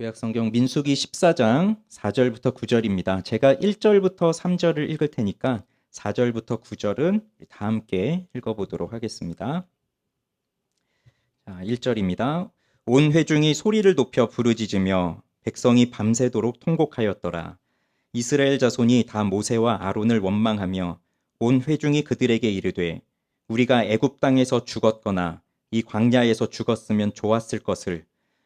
구약성경 민수기 14장 4절부터 9절입니다. 제가 1절부터 3절을 읽을 테니까 4절부터 9절은 다 함께 읽어보도록 하겠습니다. 자, 1절입니다. 온 회중이 소리를 높여 부르짖으며 백성이 밤새도록 통곡하였더라. 이스라엘 자손이 다 모세와 아론을 원망하며 온 회중이 그들에게 이르되 우리가 애굽 땅에서 죽었거나 이 광야에서 죽었으면 좋았을 것을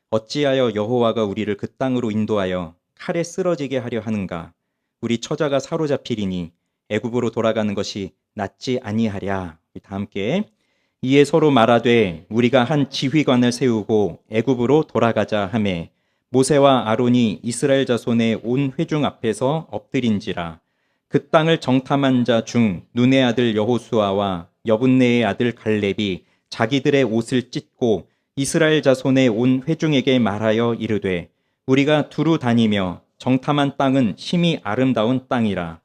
어찌하여 여호와가 우리를 그 땅으로 인도하여 칼에 쓰러지게 하려 하는가? 우리 처자가 사로잡히리니 애굽으로 돌아가는 것이 낫지 아니하랴. 다 함께 이에 서로 말하되 우리가 한 지휘관을 세우고 애굽으로 돌아가자 하매 모세와 아론이 이스라엘 자손의 온 회중 앞에서 엎드린지라. 그 땅을 정탐한 자 중 눈의 아들 여호수아와 여분네의 아들 갈렙이 자기들의 옷을 찢고 이스라엘 자손의 온 회중에게 말하여 이르되 우리가 두루 다니며 정탐한 땅은 심히 아름다운 땅이라.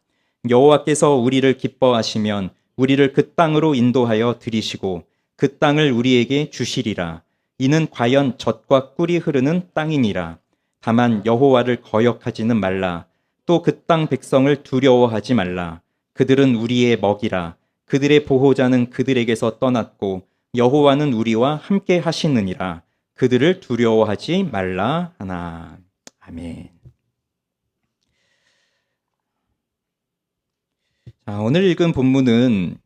여호와께서 우리를 기뻐하시면 우리를 그 땅으로 인도하여 들이시고 그 땅을 우리에게 주시리라. 이는 과연 젖과 꿀이 흐르는 땅이니라. 다만 여호와를 거역하지는 말라. 또 그 땅 백성을 두려워하지 말라. 그들은 우리의 먹이라. 그들의 보호자는 그들에게서 떠났고 여호와는 우리와 함께 하시느니라. 그들을 두려워하지 말라 하나. 아멘. 자, 오늘 읽은 본문은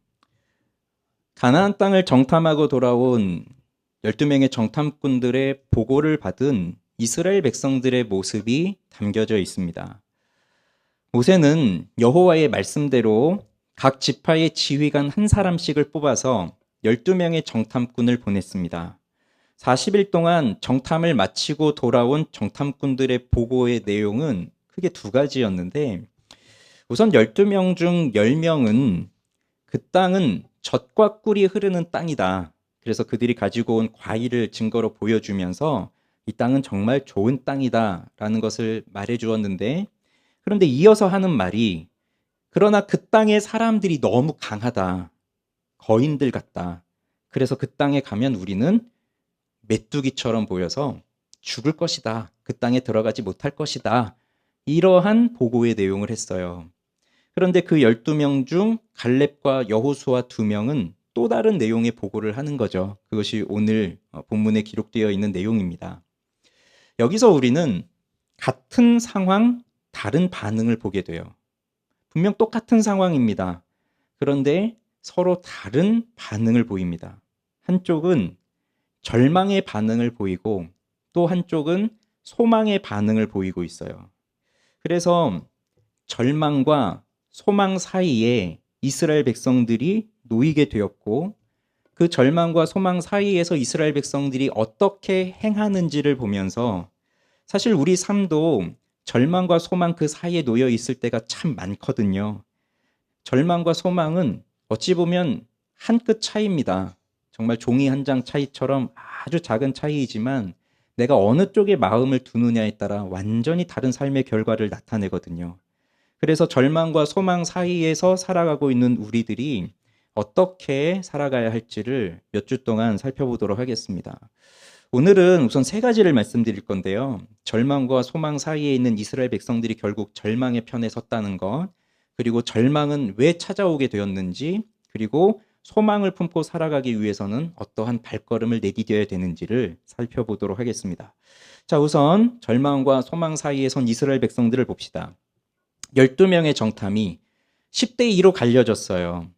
가나안 땅을 정탐하고 돌아온 12명의 정탐꾼들의 보고를 받은 이스라엘 백성들의 모습이 담겨져 있습니다. 모세는 여호와의 말씀대로 각 지파의 지휘관 한 사람씩을 뽑아서 12명의 정탐꾼을 보냈습니다. 40일 동안 정탐을 마치고 돌아온 정탐꾼들의 보고의 내용은 크게 두 가지였는데 우선 12명 중 10명은 그 땅은 젖과 꿀이 흐르는 땅이다. 그래서 그들이 가지고 온 과일을 증거로 보여주면서 이 땅은 정말 좋은 땅이다 라는 것을 말해 주었는데 그런데 이어서 하는 말이 그러나 그 땅의 사람들이 너무 강하다. 거인들 같다. 그래서 그 땅에 가면 우리는 메뚜기처럼 보여서 죽을 것이다. 그 땅에 들어가지 못할 것이다. 이러한 보고의 내용을 했어요. 그런데 그 12명 중 갈렙과 여호수아 2명은 또 다른 내용의 보고를 하는 거죠. 그것이 오늘 본문에 기록되어 있는 내용입니다. 여기서 우리는 같은 상황, 다른 반응을 보게 돼요. 분명 똑같은 상황입니다. 그런데 서로 다른 반응을 보입니다. 한쪽은 절망의 반응을 보이고 또 한쪽은 소망의 반응을 보이고 있어요. 그래서 절망과 소망 사이에 이스라엘 백성들이 놓이게 되었고 그 절망과 소망 사이에서 이스라엘 백성들이 어떻게 행하는지를 보면서 사실 우리 삶도 절망과 소망 그 사이에 놓여 있을 때가 참 많거든요. 절망과 소망은 어찌 보면 한 끗 차이입니다. 정말 종이 한 장 차이처럼 아주 작은 차이이지만 내가 어느 쪽에 마음을 두느냐에 따라 완전히 다른 삶의 결과를 나타내거든요. 그래서 절망과 소망 사이에서 살아가고 있는 우리들이 어떻게 살아가야 할지를 몇 주 동안 살펴보도록 하겠습니다. 오늘은 우선 세 가지를 말씀드릴 건데요. 절망과 소망 사이에 있는 이스라엘 백성들이 결국 절망의 편에 섰다는 것, 그리고 절망은 왜 찾아오게 되었는지, 그리고 소망을 품고 살아가기 위해서는 어떠한 발걸음을 내디뎌야 되는지를 살펴보도록 하겠습니다. 자, 우선 절망과 소망 사이에 선 이스라엘 백성들을 봅시다. 12명의 정탐이 10대 2로 갈려졌어요.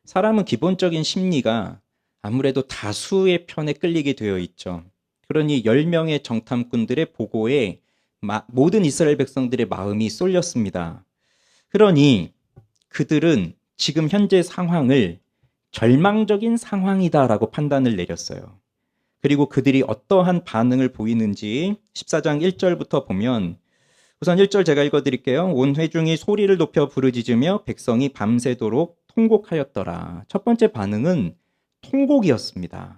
사람은 기본적인 심리가 아무래도 다수의 편에 끌리게 되어 있죠. 그러니 10명의 정탐꾼들의 보고에 모든 이스라엘 백성들의 마음이 쏠렸습니다. 그러니 그들은 지금 현재 상황을 절망적인 상황이다라고 판단을 내렸어요. 그리고 그들이 어떠한 반응을 보이는지 14장 1절부터 보면 우선 1절 제가 읽어드릴게요. 온 회중이 소리를 높여 부르짖으며 백성이 밤새도록 통곡하였더라. 첫 번째 반응은 통곡이었습니다.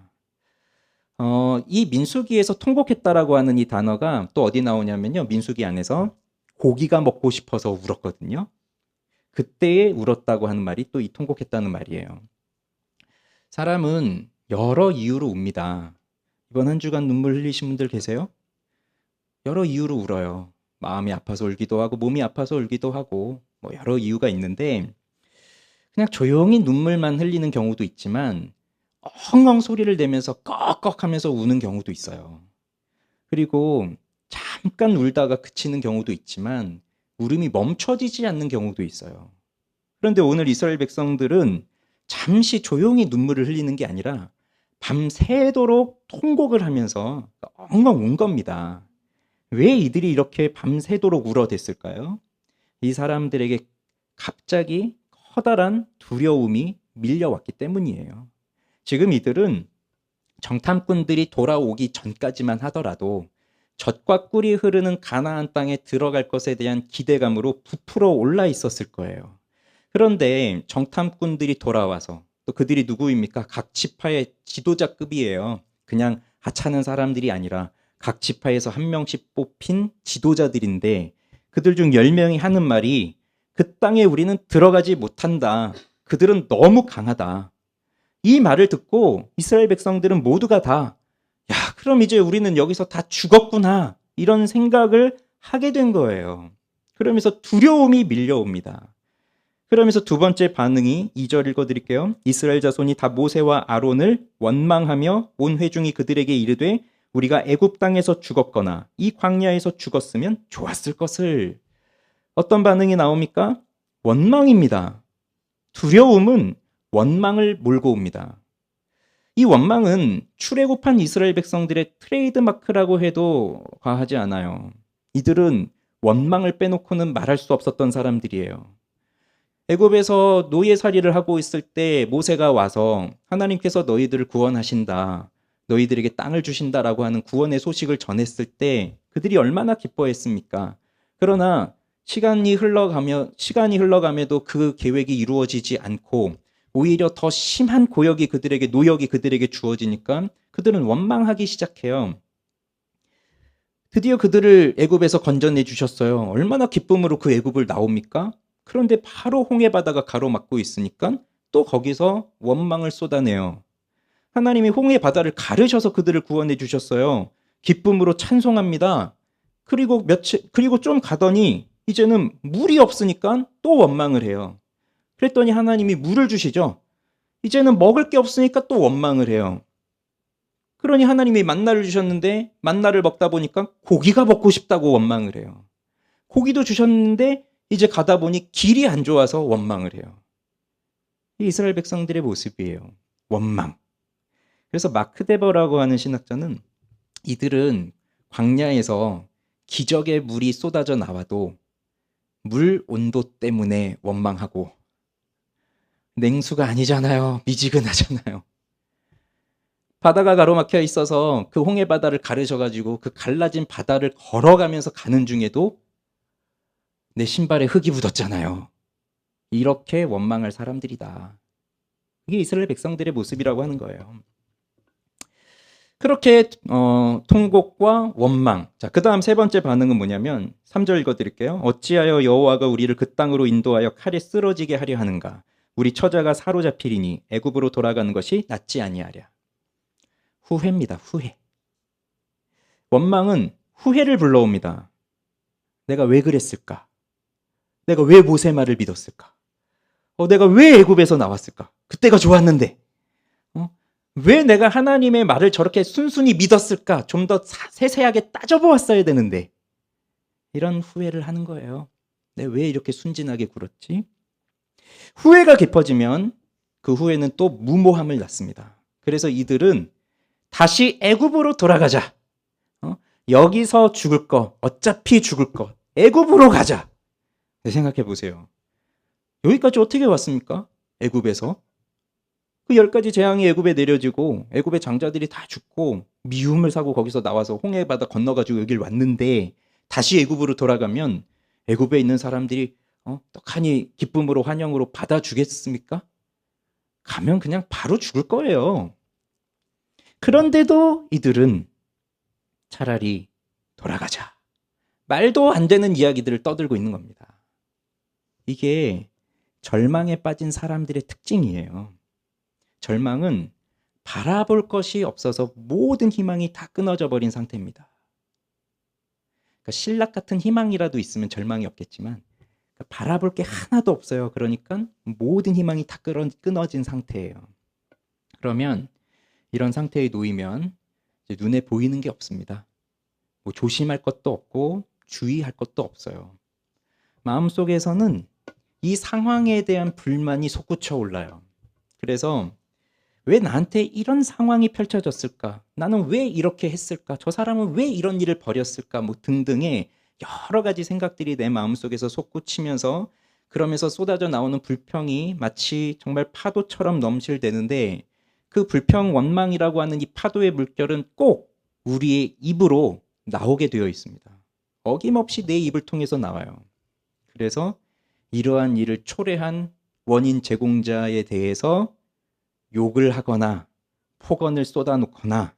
이 민수기에서 통곡했다라고 하는 이 단어가 또 어디 나오냐면요. 민수기 안에서 고기가 먹고 싶어서 울었거든요. 그때에 울었다고 하는 말이 또 이 통곡했다는 말이에요. 사람은 여러 이유로 웁니다. 이번 한 주간 눈물 흘리신 분들 계세요? 여러 이유로 울어요. 마음이 아파서 울기도 하고 몸이 아파서 울기도 하고 뭐 여러 이유가 있는데 그냥 조용히 눈물만 흘리는 경우도 있지만 엉엉 소리를 내면서 꺽꺽하면서 우는 경우도 있어요. 그리고 잠깐 울다가 그치는 경우도 있지만 울음이 멈춰지지 않는 경우도 있어요. 그런데 오늘 이스라엘 백성들은 잠시 조용히 눈물을 흘리는 게 아니라 밤새도록 통곡을 하면서 엉엉 운 겁니다. 왜 이들이 이렇게 밤새도록 울어댔을까요? 이 사람들에게 갑자기 커다란 두려움이 밀려왔기 때문이에요. 지금 이들은 정탐꾼들이 돌아오기 전까지만 하더라도 젖과 꿀이 흐르는 가나안 땅에 들어갈 것에 대한 기대감으로 부풀어 올라 있었을 거예요. 그런데 정탐꾼들이 돌아와서 또 그들이 누구입니까? 각 지파의 지도자급이에요. 그냥 하찮은 사람들이 아니라 각 지파에서 한 명씩 뽑힌 지도자들인데 그들 중 10명이 하는 말이 그 땅에 우리는 들어가지 못한다. 그들은 너무 강하다. 이 말을 듣고 이스라엘 백성들은 모두가 다 야, 그럼 이제 우리는 여기서 다 죽었구나. 이런 생각을 하게 된 거예요. 그러면서 두려움이 밀려옵니다. 그러면서 두 번째 반응이 2절 읽어드릴게요. 이스라엘 자손이 다 모세와 아론을 원망하며 온 회중이 그들에게 이르되 우리가 애굽 땅에서 죽었거나 이 광야에서 죽었으면 좋았을 것을. 어떤 반응이 나옵니까? 원망입니다. 두려움은 원망을 몰고 옵니다. 이 원망은 출애굽한 이스라엘 백성들의 트레이드 마크라고 해도 과하지 않아요. 이들은 원망을 빼놓고는 말할 수 없었던 사람들이에요. 애굽에서 노예살이를 하고 있을 때 모세가 와서 하나님께서 너희들을 구원하신다, 너희들에게 땅을 주신다라고 하는 구원의 소식을 전했을 때 그들이 얼마나 기뻐했습니까? 그러나 시간이 흘러감에도 그 계획이 이루어지지 않고 오히려 더 심한 고역이 노역이 그들에게 주어지니까 그들은 원망하기 시작해요. 드디어 그들을 애굽에서 건져내 주셨어요. 얼마나 기쁨으로 그 애굽을 나옵니까? 그런데 바로 홍해 바다가 가로막고 있으니까 또 거기서 원망을 쏟아내요. 하나님이 홍해 바다를 가르셔서 그들을 구원해 주셨어요. 기쁨으로 찬송합니다. 그리고 좀 가더니 이제는 물이 없으니까 또 원망을 해요. 그랬더니 하나님이 물을 주시죠. 이제는 먹을 게 없으니까 또 원망을 해요. 그러니 하나님이 만나를 주셨는데 만나를 먹다 보니까 고기가 먹고 싶다고 원망을 해요. 고기도 주셨는데 이제 가다 보니 길이 안 좋아서 원망을 해요. 이 이스라엘 백성들의 모습이에요. 원망. 그래서 마크 데버라고 하는 신학자는 이들은 광야에서 기적의 물이 쏟아져 나와도 물 온도 때문에 원망하고 냉수가 아니잖아요. 미지근하잖아요. 바다가 가로막혀 있어서 그 홍해 바다를 가르셔가지고 그 갈라진 바다를 걸어가면서 가는 중에도 내 신발에 흙이 묻었잖아요. 이렇게 원망할 사람들이다. 이게 이스라엘 백성들의 모습이라고 하는 거예요. 그렇게 통곡과 원망. 자, 그다음 세 번째 반응은 뭐냐면 3절 읽어드릴게요. 어찌하여 여호와가 우리를 그 땅으로 인도하여 칼에 쓰러지게 하려 하는가? 우리 처자가 사로잡히리니 애굽으로 돌아가는 것이 낫지 아니하랴. 후회입니다. 후회. 원망은 후회를 불러옵니다. 내가 왜 그랬을까? 내가 왜 모세 말을 믿었을까? 내가 왜 애굽에서 나왔을까? 그때가 좋았는데. 왜 내가 하나님의 말을 저렇게 순순히 믿었을까? 좀 더 세세하게 따져보았어야 되는데. 이런 후회를 하는 거예요. 내가 왜 이렇게 순진하게 굴었지? 후회가 깊어지면 그 후회는 또 무모함을 낳습니다. 그래서 이들은 다시 애굽으로 돌아가자. 여기서 죽을 거, 어차피 죽을 거, 애굽으로 가자. 생각해 보세요. 여기까지 어떻게 왔습니까? 애굽에서. 그 10가지 재앙이 애굽에 내려지고 애굽의 장자들이 다 죽고 미움을 사고 거기서 나와서 홍해 바다 건너가지고 여길 왔는데 다시 애굽으로 돌아가면 애굽에 있는 사람들이 떡하니 기쁨으로 환영으로 받아주겠습니까? 가면 그냥 바로 죽을 거예요. 그런데도 이들은 차라리 돌아가자. 말도 안 되는 이야기들을 떠들고 있는 겁니다. 이게 절망에 빠진 사람들의 특징이에요. 절망은 바라볼 것이 없어서 모든 희망이 다 끊어져 버린 상태입니다. 그러니까 신락 같은 희망이라도 있으면 절망이 없겠지만 그러니까 바라볼 게 하나도 없어요. 그러니까 모든 희망이 다 끊어진 상태예요. 그러면 이런 상태에 놓이면 이제 눈에 보이는 게 없습니다. 뭐 조심할 것도 없고 주의할 것도 없어요. 마음속에서는 이 상황에 대한 불만이 솟구쳐 올라요. 그래서 왜 나한테 이런 상황이 펼쳐졌을까? 나는 왜 이렇게 했을까? 저 사람은 왜 이런 일을 벌였을까? 뭐 등등의 여러 가지 생각들이 내 마음속에서 솟구치면서 그러면서 쏟아져 나오는 불평이 마치 정말 파도처럼 넘실대는데 그 불평 원망이라고 하는 이 파도의 물결은 꼭 우리의 입으로 나오게 되어 있습니다. 어김없이 내 입을 통해서 나와요. 그래서 이러한 일을 초래한 원인 제공자에 대해서 욕을 하거나 폭언을 쏟아놓거나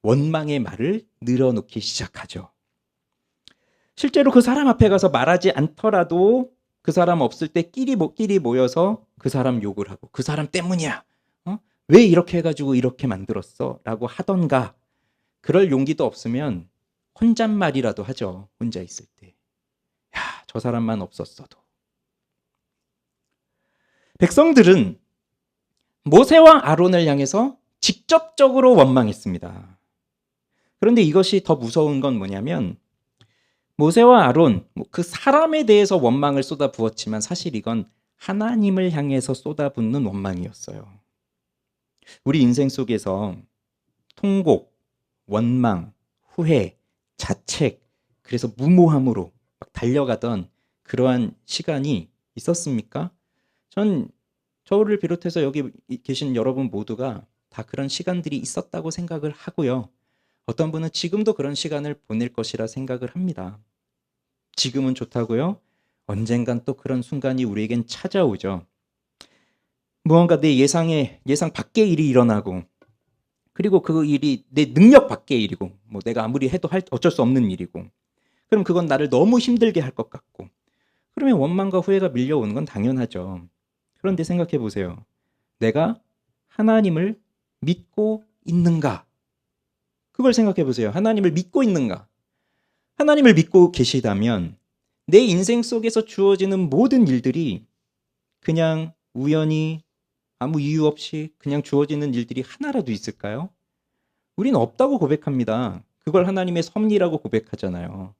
원망의 말을 늘어놓기 시작하죠. 실제로 그 사람 앞에 가서 말하지 않더라도 그 사람 없을 때 끼리 모여서 그 사람 욕을 하고 그 사람 때문이야. 왜 이렇게 해가지고 이렇게 만들었어? 라고 하던가 그럴 용기도 없으면 혼잣말이라도 하죠. 혼자 있을 때. 야, 저 사람만 없었어도. 백성들은 모세와 아론을 향해서 직접적으로 원망했습니다. 그런데 이것이 더 무서운 건 뭐냐면 모세와 아론, 그 사람에 대해서 원망을 쏟아부었지만 사실 이건 하나님을 향해서 쏟아붓는 원망이었어요. 우리 인생 속에서 통곡, 원망, 후회, 자책, 그래서 무모함으로 막 달려가던 그러한 시간이 있었습니까? 전 저를 비롯해서 여기 계신 여러분 모두가 다 그런 시간들이 있었다고 생각을 하고요. 어떤 분은 지금도 그런 시간을 보낼 것이라 생각을 합니다. 지금은 좋다고요? 언젠간 또 그런 순간이 우리에겐 찾아오죠. 무언가 내 예상 밖의 일이 일어나고 그리고 그 일이 내 능력 밖의 일이고 뭐 내가 아무리 해도 어쩔 수 없는 일이고 그럼 그건 나를 너무 힘들게 할 것 같고 그러면 원망과 후회가 밀려오는 건 당연하죠. 그런데 생각해 보세요. 내가 하나님을 믿고 있는가? 그걸 생각해 보세요. 하나님을 믿고 있는가? 하나님을 믿고 계시다면 내 인생 속에서 주어지는 모든 일들이 그냥 우연히 아무 이유 없이 그냥 주어지는 일들이 하나라도 있을까요? 우리는 없다고 고백합니다. 그걸 하나님의 섭리라고 고백하잖아요.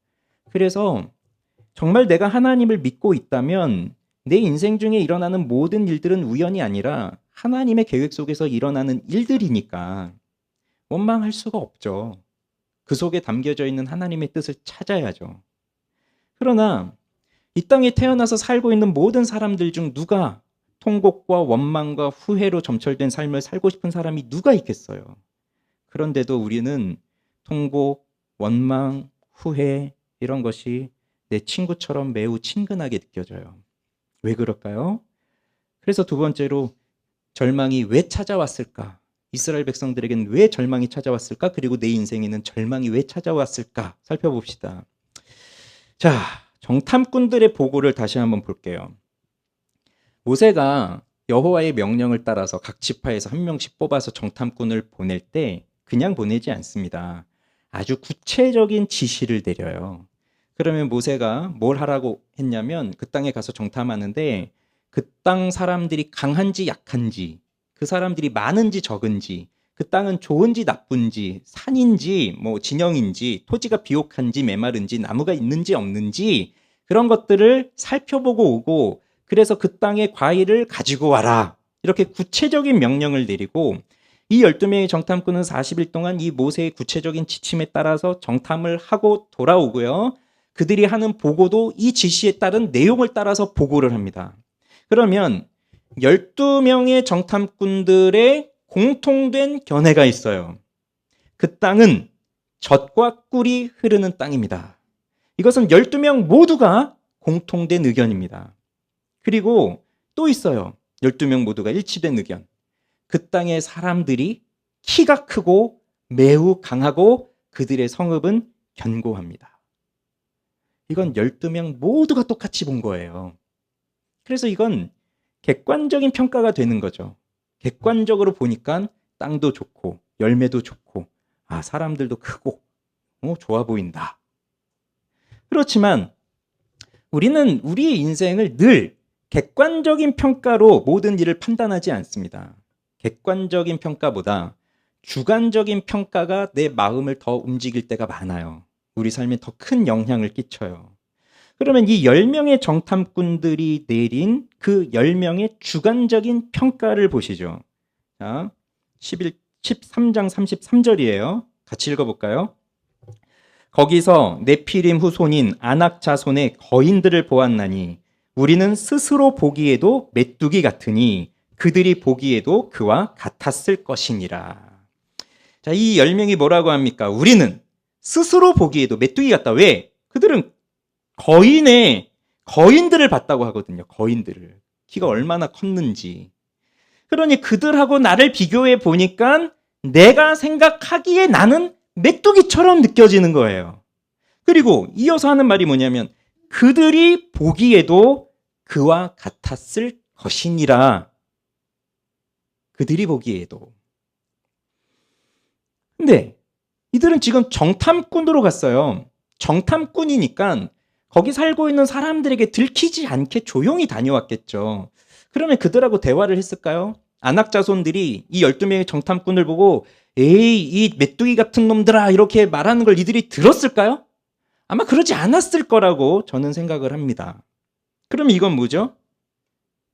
그래서 정말 내가 하나님을 믿고 있다면 내 인생 중에 일어나는 모든 일들은 우연이 아니라 하나님의 계획 속에서 일어나는 일들이니까 원망할 수가 없죠. 그 속에 담겨져 있는 하나님의 뜻을 찾아야죠. 그러나 이 땅에 태어나서 살고 있는 모든 사람들 중 누가 통곡과 원망과 후회로 점철된 삶을 살고 싶은 사람이 누가 있겠어요? 그런데도 우리는 통곡, 원망, 후회 이런 것이 내 친구처럼 매우 친근하게 느껴져요. 왜 그럴까요? 그래서 두 번째로 절망이 왜 찾아왔을까? 이스라엘 백성들에게는 왜 절망이 찾아왔을까? 그리고 내 인생에는 절망이 왜 찾아왔을까? 살펴봅시다. 자, 정탐꾼들의 보고를 다시 한번 볼게요. 모세가 여호와의 명령을 따라서 각 지파에서 한 명씩 뽑아서 정탐꾼을 보낼 때 그냥 보내지 않습니다. 아주 구체적인 지시를 내려요. 그러면 모세가 뭘 하라고 했냐면 그 땅에 가서 정탐하는데 그 땅 사람들이 강한지 약한지, 그 사람들이 많은지 적은지, 그 땅은 좋은지 나쁜지, 산인지 뭐 진영인지, 토지가 비옥한지 메마른지, 나무가 있는지 없는지 그런 것들을 살펴보고 오고 그래서 그 땅의 과일을 가지고 와라. 이렇게 구체적인 명령을 내리고 이 12명의 정탐꾼은 40일 동안 이 모세의 구체적인 지침에 따라서 정탐을 하고 돌아오고요. 그들이 하는 보고도 이 지시에 따른 내용을 따라서 보고를 합니다. 그러면 12명의 정탐꾼들의 공통된 견해가 있어요. 그 땅은 젖과 꿀이 흐르는 땅입니다. 이것은 12명 모두가 공통된 의견입니다. 그리고 또 있어요. 12명 모두가 일치된 의견. 그 땅의 사람들이 키가 크고 매우 강하고 그들의 성읍은 견고합니다. 이건 12명 모두가 똑같이 본 거예요. 그래서 이건 객관적인 평가가 되는 거죠. 객관적으로 보니까 땅도 좋고 열매도 좋고 사람들도 크고 좋아 보인다. 그렇지만 우리는 우리의 인생을 늘 객관적인 평가로 모든 일을 판단하지 않습니다. 객관적인 평가보다 주관적인 평가가 내 마음을 더 움직일 때가 많아요. 우리 삶에 더 큰 영향을 끼쳐요. 그러면 이 10명의 정탐꾼들이 내린 그 10명의 주관적인 평가를 보시죠. 자, 13장 33절이에요. 같이 읽어볼까요? 거기서 네피림 후손인 아낙 자손의 거인들을 보았나니 우리는 스스로 보기에도 메뚜기 같으니 그들이 보기에도 그와 같았을 것이니라. 자, 이 10명이 뭐라고 합니까? 우리는 스스로 보기에도 메뚜기 같다. 왜? 그들은 거인들을 봤다고 하거든요. 거인들을. 키가 얼마나 컸는지. 그러니 그들하고 나를 비교해 보니까 내가 생각하기에 나는 메뚜기처럼 느껴지는 거예요. 그리고 이어서 하는 말이 뭐냐면 그들이 보기에도 그와 같았을 것이니라. 그들이 보기에도. 근데 이들은 지금 정탐꾼으로 갔어요. 정탐꾼이니까 거기 살고 있는 사람들에게 들키지 않게 조용히 다녀왔겠죠. 그러면 그들하고 대화를 했을까요? 아낙 자손들이 이 12명의 정탐꾼을 보고 에이, 이 메뚜기 같은 놈들아 이렇게 말하는 걸 이들이 들었을까요? 아마 그러지 않았을 거라고 저는 생각을 합니다. 그럼 이건 뭐죠?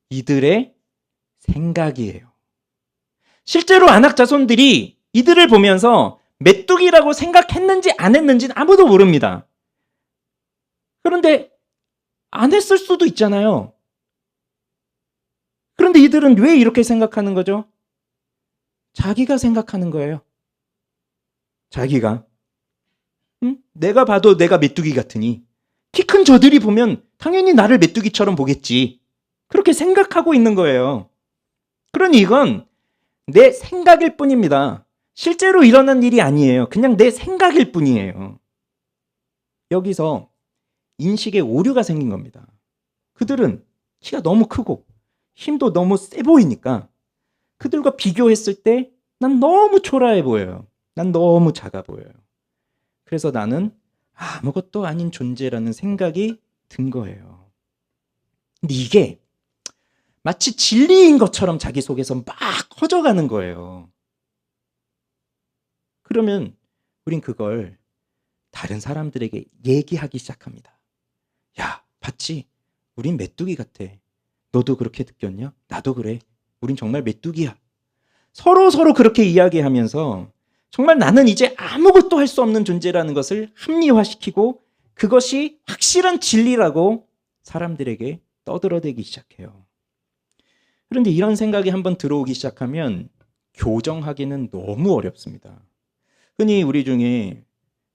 이들의 생각이에요. 실제로 아낙 자손들이 이들을 보면서 메뚜기라고 생각했는지 안 했는지는 아무도 모릅니다. 그런데 안 했을 수도 있잖아요. 그런데 이들은 왜 이렇게 생각하는 거죠? 자기가 생각하는 거예요. 자기가. 내가 봐도 내가 메뚜기 같으니 키 큰 저들이 보면 당연히 나를 메뚜기처럼 보겠지. 그렇게 생각하고 있는 거예요. 그러니 이건 내 생각일 뿐입니다. 실제로 일어난 일이 아니에요. 그냥 내 생각일 뿐이에요. 여기서 인식에 오류가 생긴 겁니다. 그들은 키가 너무 크고 힘도 너무 세 보이니까 그들과 비교했을 때 난 너무 초라해 보여요. 난 너무 작아 보여요. 그래서 나는 아무것도 아닌 존재라는 생각이 든 거예요. 근데 이게 마치 진리인 것처럼 자기 속에서 막 커져가는 거예요. 그러면 우린 그걸 다른 사람들에게 얘기하기 시작합니다. 야, 봤지? 우린 메뚜기 같아. 너도 그렇게 느꼈냐? 나도 그래. 우린 정말 메뚜기야. 서로 그렇게 이야기하면서 정말 나는 이제 아무것도 할 수 없는 존재라는 것을 합리화시키고 그것이 확실한 진리라고 사람들에게 떠들어대기 시작해요. 그런데 이런 생각이 한번 들어오기 시작하면 교정하기는 너무 어렵습니다. 흔히 우리 중에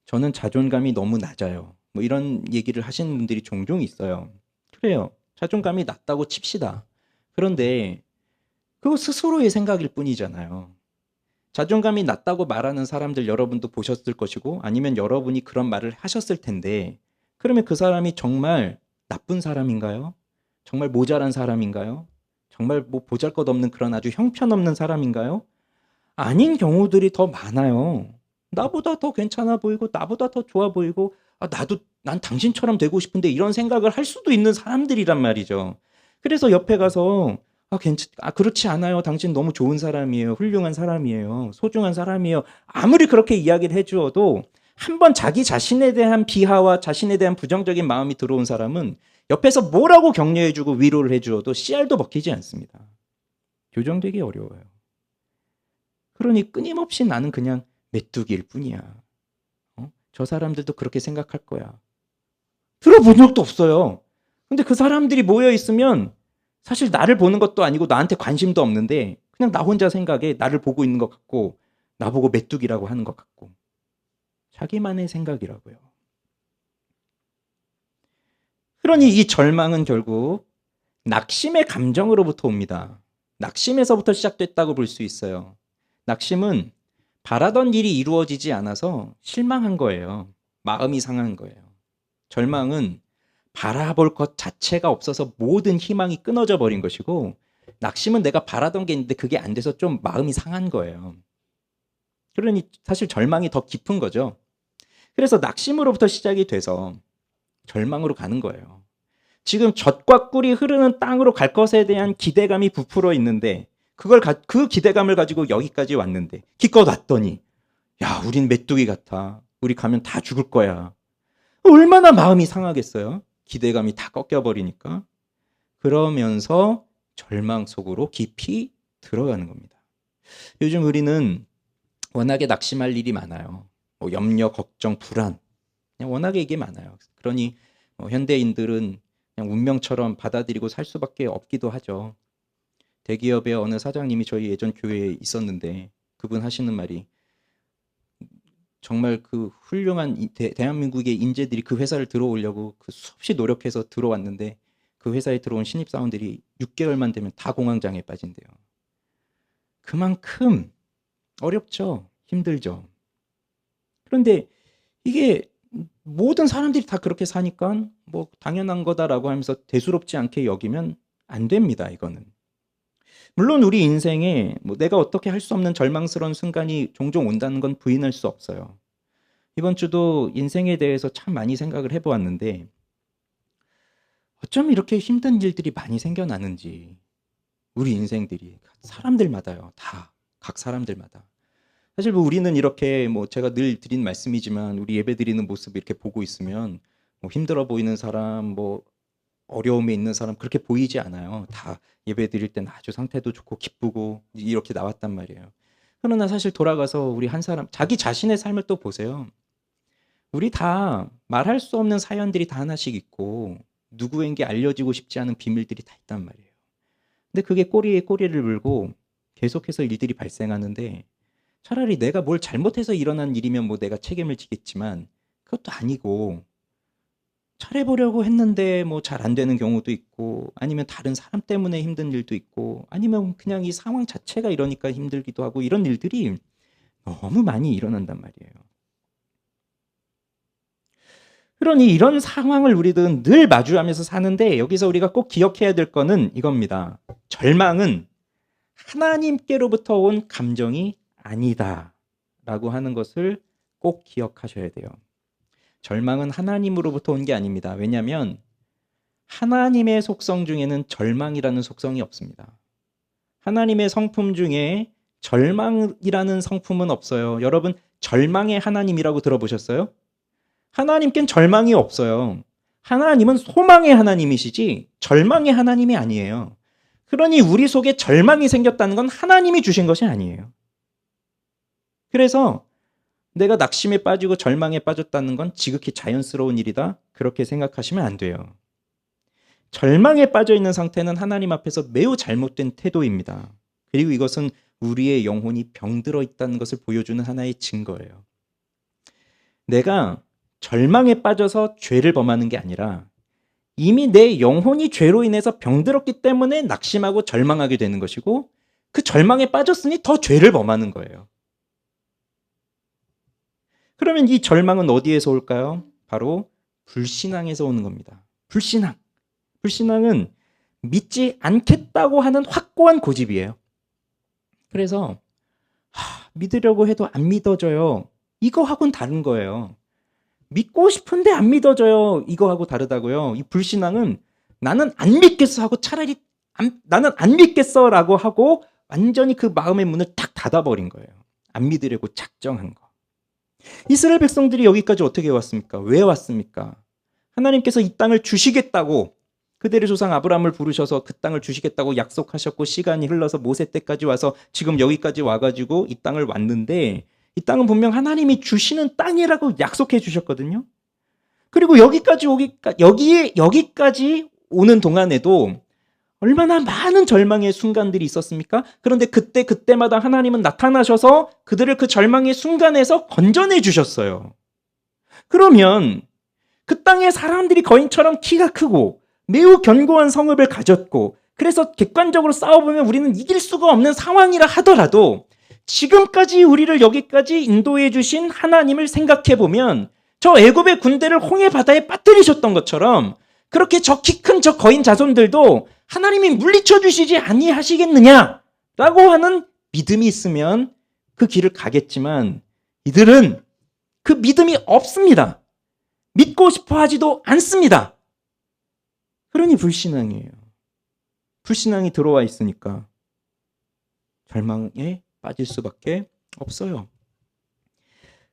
저는 자존감이 너무 낮아요. 뭐 이런 얘기를 하시는 분들이 종종 있어요. 그래요. 자존감이 낮다고 칩시다. 그런데 그거 스스로의 생각일 뿐이잖아요. 자존감이 낮다고 말하는 사람들 여러분도 보셨을 것이고 아니면 여러분이 그런 말을 하셨을 텐데 그러면 그 사람이 정말 나쁜 사람인가요? 정말 모자란 사람인가요? 정말 뭐 보잘것없는 그런 아주 형편없는 사람인가요? 아닌 경우들이 더 많아요. 나보다 더 괜찮아 보이고 나보다 더 좋아 보이고 난 당신처럼 되고 싶은데 이런 생각을 할 수도 있는 사람들이란 말이죠. 그래서 옆에 가서 그렇지 않아요. 당신 너무 좋은 사람이에요. 훌륭한 사람이에요. 소중한 사람이에요. 아무리 그렇게 이야기를 해주어도 한번 자기 자신에 대한 비하와 자신에 대한 부정적인 마음이 들어온 사람은 옆에서 뭐라고 격려해주고 위로를 해주어도 씨알도 먹히지 않습니다. 교정되기 어려워요. 그러니 끊임없이 나는 그냥 메뚜기일 뿐이야. 저 사람들도 그렇게 생각할 거야. 들어본 적도 없어요. 근데 그 사람들이 모여 있으면 사실 나를 보는 것도 아니고 나한테 관심도 없는데 그냥 나 혼자 생각에 나를 보고 있는 것 같고 나보고 메뚜기라고 하는 것 같고 자기만의 생각이라고요. 그러니 이 절망은 결국 낙심의 감정으로부터 옵니다. 낙심에서부터 시작됐다고 볼 수 있어요. 낙심은 바라던 일이 이루어지지 않아서 실망한 거예요. 마음이 상한 거예요. 절망은 바라볼 것 자체가 없어서 모든 희망이 끊어져 버린 것이고 낙심은 내가 바라던 게 있는데 그게 안 돼서 좀 마음이 상한 거예요. 그러니 사실 절망이 더 깊은 거죠. 그래서 낙심으로부터 시작이 돼서 절망으로 가는 거예요. 지금 젖과 꿀이 흐르는 땅으로 갈 것에 대한 기대감이 부풀어 있는데 그 기대감을 가지고 여기까지 왔는데 기껏 왔더니 야, 우린 메뚜기 같아. 우리 가면 다 죽을 거야. 얼마나 마음이 상하겠어요? 기대감이 다 꺾여버리니까. 그러면서 절망 속으로 깊이 들어가는 겁니다. 요즘 우리는 워낙에 낙심할 일이 많아요. 염려, 걱정, 불안. 그냥 워낙에 이게 많아요. 그러니 현대인들은 그냥 운명처럼 받아들이고 살 수밖에 없기도 하죠. 대기업의 어느 사장님이 저희 예전 교회에 있었는데 그분 하시는 말이 정말 그 훌륭한 대한민국의 인재들이 그 회사를 들어오려고 그 수없이 노력해서 들어왔는데 그 회사에 들어온 신입사원들이 6개월만 되면 다 공황장애에 빠진대요. 그만큼 어렵죠. 힘들죠. 그런데 이게 모든 사람들이 다 그렇게 사니까 뭐 당연한 거다라고 하면서 대수롭지 않게 여기면 안 됩니다. 이거는. 물론 우리 인생에 뭐 내가 어떻게 할 수 없는 절망스러운 순간이 종종 온다는 건 부인할 수 없어요. 이번 주도 인생에 대해서 참 많이 생각을 해보았는데 어쩜 이렇게 힘든 일들이 많이 생겨나는지 우리 인생들이 사람들마다요. 다 각 사람들마다. 사실 뭐 우리는 이렇게 뭐 제가 늘 드린 말씀이지만 우리 예배 드리는 모습 이렇게 보고 있으면 뭐 힘들어 보이는 사람 뭐 어려움에 있는 사람 그렇게 보이지 않아요. 다 예배 드릴 때는 아주 상태도 좋고 기쁘고 이렇게 나왔단 말이에요. 그러나 사실 돌아가서 우리 한 사람 자기 자신의 삶을 또 보세요. 우리 다 말할 수 없는 사연들이 다 하나씩 있고 누구에게 알려지고 싶지 않은 비밀들이 다 있단 말이에요. 근데 그게 꼬리에 꼬리를 물고 계속해서 일들이 발생하는데 차라리 내가 뭘 잘못해서 일어난 일이면 뭐 내가 책임을 지겠지만 그것도 아니고 잘해보려고 했는데 뭐 잘 안 되는 경우도 있고 아니면 다른 사람 때문에 힘든 일도 있고 아니면 그냥 이 상황 자체가 이러니까 힘들기도 하고 이런 일들이 너무 많이 일어난단 말이에요. 그러니 이런 상황을 우리들은 늘 마주하면서 사는데 여기서 우리가 꼭 기억해야 될 거는 이겁니다. 절망은 하나님께로부터 온 감정이 아니다 라고 하는 것을 꼭 기억하셔야 돼요. 절망은 하나님으로부터 온 게 아닙니다. 왜냐하면 하나님의 속성 중에는 절망이라는 속성이 없습니다. 하나님의 성품 중에 절망이라는 성품은 없어요. 여러분 절망의 하나님이라고 들어보셨어요? 하나님께는 절망이 없어요. 하나님은 소망의 하나님이시지 절망의 하나님이 아니에요. 그러니 우리 속에 절망이 생겼다는 건 하나님이 주신 것이 아니에요. 그래서 내가 낙심에 빠지고 절망에 빠졌다는 건 지극히 자연스러운 일이다. 그렇게 생각하시면 안 돼요. 절망에 빠져 있는 상태는 하나님 앞에서 매우 잘못된 태도입니다. 그리고 이것은 우리의 영혼이 병들어 있다는 것을 보여주는 하나의 증거예요. 내가 절망에 빠져서 죄를 범하는 게 아니라 이미 내 영혼이 죄로 인해서 병들었기 때문에 낙심하고 절망하게 되는 것이고 그 절망에 빠졌으니 더 죄를 범하는 거예요. 그러면 이 절망은 어디에서 올까요? 바로 불신앙에서 오는 겁니다. 불신앙. 불신앙은 믿지 않겠다고 하는 확고한 고집이에요. 그래서 믿으려고 해도 안 믿어져요. 이거하고는 다른 거예요. 믿고 싶은데 안 믿어져요. 이거하고 다르다고요. 이 불신앙은 나는 안 믿겠어 하고 차라리 나는 안 믿겠어라고 하고 완전히 그 마음의 문을 탁 닫아버린 거예요. 안 믿으려고 작정한 거. 이스라엘 백성들이 여기까지 어떻게 왔습니까? 왜 왔습니까? 하나님께서 이 땅을 주시겠다고 그들의 조상 아브라함을 부르셔서 그 땅을 주시겠다고 약속하셨고 시간이 흘러서 모세 때까지 와서 지금 여기까지 와가지고 이 땅을 왔는데 이 땅은 분명 하나님이 주시는 땅이라고 약속해 주셨거든요. 그리고 여기까지 오는 동안에도 얼마나 많은 절망의 순간들이 있었습니까? 그런데 그때마다 하나님은 나타나셔서 그들을 그 절망의 순간에서 건져내 주셨어요. 그러면 그 땅의 사람들이 거인처럼 키가 크고 매우 견고한 성읍을 가졌고 그래서 객관적으로 싸워보면 우리는 이길 수가 없는 상황이라 하더라도 지금까지 우리를 여기까지 인도해 주신 하나님을 생각해 보면 저 애굽의 군대를 홍해 바다에 빠뜨리셨던 것처럼 그렇게 저 키 큰 저 거인 자손들도 하나님이 물리쳐 주시지 아니하시겠느냐라고 하는 믿음이 있으면 그 길을 가겠지만 이들은 그 믿음이 없습니다. 믿고 싶어 하지도 않습니다. 그러니 불신앙이에요. 불신앙이 들어와 있으니까 절망에 빠질 수밖에 없어요.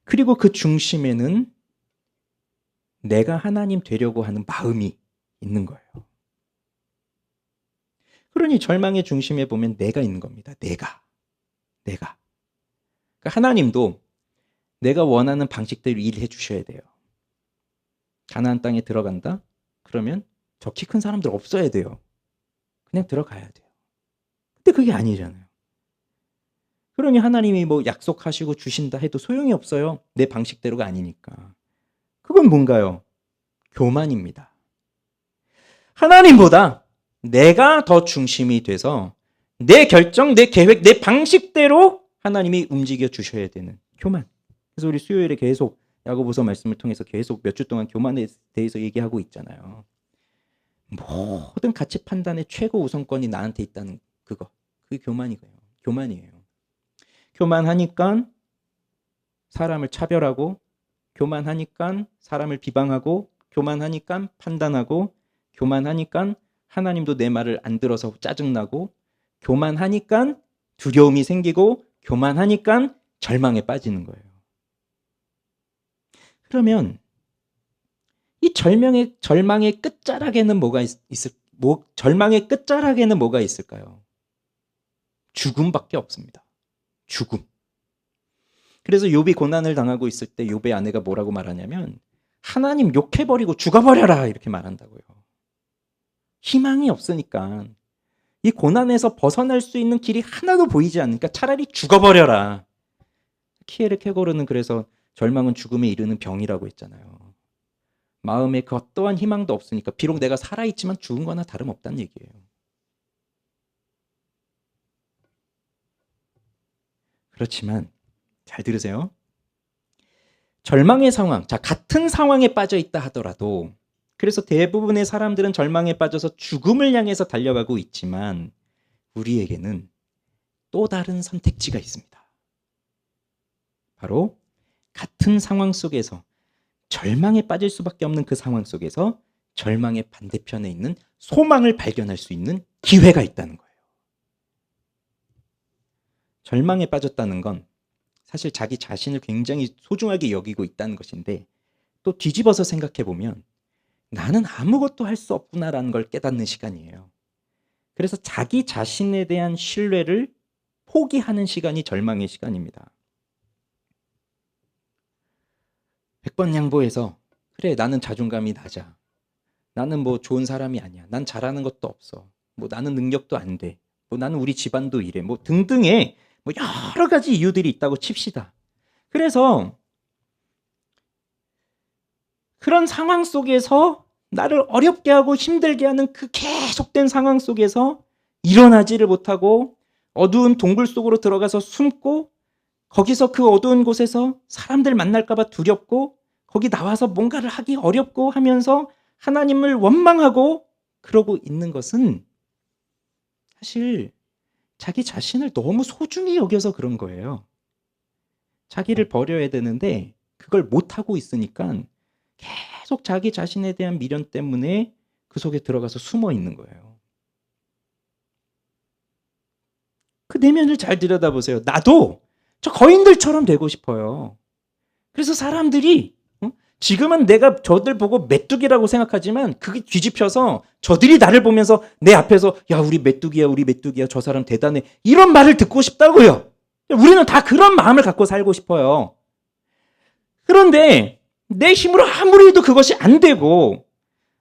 그리고 그 중심에는 내가 하나님 되려고 하는 마음이 있는 거예요. 그러니 절망의 중심에 보면 내가 있는 겁니다. 내가. 그러니까 하나님도 내가 원하는 방식대로 일해 주셔야 돼요. 가나안 땅에 들어간다? 그러면 저 키 큰 사람들 없어야 돼요. 그냥 들어가야 돼요. 근데 그게 아니잖아요. 그러니 하나님이 뭐 약속하시고 주신다 해도 소용이 없어요. 내 방식대로가 아니니까. 그건 뭔가요? 교만입니다. 하나님보다 내가 더 중심이 돼서 내 결정, 내 계획, 내 방식대로 하나님이 움직여 주셔야 되는 교만. 그래서 우리 수요일에 계속 야고보서 말씀을 통해서 계속 몇 주 동안 교만에 대해서 얘기하고 있잖아요. 모든 가치 판단의 최고 우선권이 나한테 있다는 그거. 그게 교만이에요. 교만하니까 사람을 차별하고, 교만하니까 사람을 비방하고, 교만하니까 판단하고, 교만하니까 하나님도 내 말을 안 들어서 짜증나고, 교만하니까 두려움이 생기고, 교만하니까 절망에 빠지는 거예요. 그러면 이 절망의 끝자락에는 절망의 끝자락에는 뭐가 있을까요? 죽음밖에 없습니다. 죽음. 그래서 욥이 고난을 당하고 있을 때 욥의 아내가 뭐라고 말하냐면 하나님 욕해버리고 죽어버려라 이렇게 말한다고요. 희망이 없으니까 이 고난에서 벗어날 수 있는 길이 하나도 보이지 않으니까 차라리 죽어버려라. 키에르케고르는 그래서 절망은 죽음에 이르는 병이라고 했잖아요. 마음에 그 어떠한 희망도 없으니까 비록 내가 살아있지만 죽은 거나 다름없다는 얘기예요. 그렇지만 잘 들으세요. 절망의 상황, 같은 상황에 빠져 있다 하더라도 그래서 대부분의 사람들은 절망에 빠져서 죽음을 향해서 달려가고 있지만 우리에게는 또 다른 선택지가 있습니다. 바로 같은 상황 속에서 절망에 빠질 수밖에 없는 그 상황 속에서 절망의 반대편에 있는 소망을 발견할 수 있는 기회가 있다는 거예요. 절망에 빠졌다는 건 사실 자기 자신을 굉장히 소중하게 여기고 있다는 것인데 또 뒤집어서 생각해 보면 나는 아무것도 할 수 없구나라는 걸 깨닫는 시간이에요. 그래서 자기 자신에 대한 신뢰를 포기하는 시간이 절망의 시간입니다. 백번양보해서 그래 나는 자존감이 낮아. 나는 뭐 좋은 사람이 아니야. 난 잘하는 것도 없어. 뭐 나는 능력도 안 돼. 뭐 나는 우리 집안도 이래. 뭐 등등의 뭐 여러 가지 이유들이 있다고 칩시다. 그래서 그런 상황 속에서 나를 어렵게 하고 힘들게 하는 그 계속된 상황 속에서 일어나지를 못하고 어두운 동굴 속으로 들어가서 숨고 거기서 그 어두운 곳에서 사람들 만날까 봐 두렵고 거기 나와서 뭔가를 하기 어렵고 하면서 하나님을 원망하고 그러고 있는 것은 사실 자기 자신을 너무 소중히 여겨서 그런 거예요. 자기를 버려야 되는데 그걸 못하고 있으니까 계속 자기 자신에 대한 미련 때문에 그 속에 들어가서 숨어 있는 거예요. 그 내면을 잘 들여다보세요. 나도 저 거인들처럼 되고 싶어요. 그래서 사람들이 지금은 내가 저들 보고 메뚜기라고 생각하지만 그게 뒤집혀서 저들이 나를 보면서 내 앞에서 야 우리 메뚜기야 저 사람 대단해 이런 말을 듣고 싶다고요. 우리는 다 그런 마음을 갖고 살고 싶어요. 그런데 내 힘으로 아무리 해도 그것이 안 되고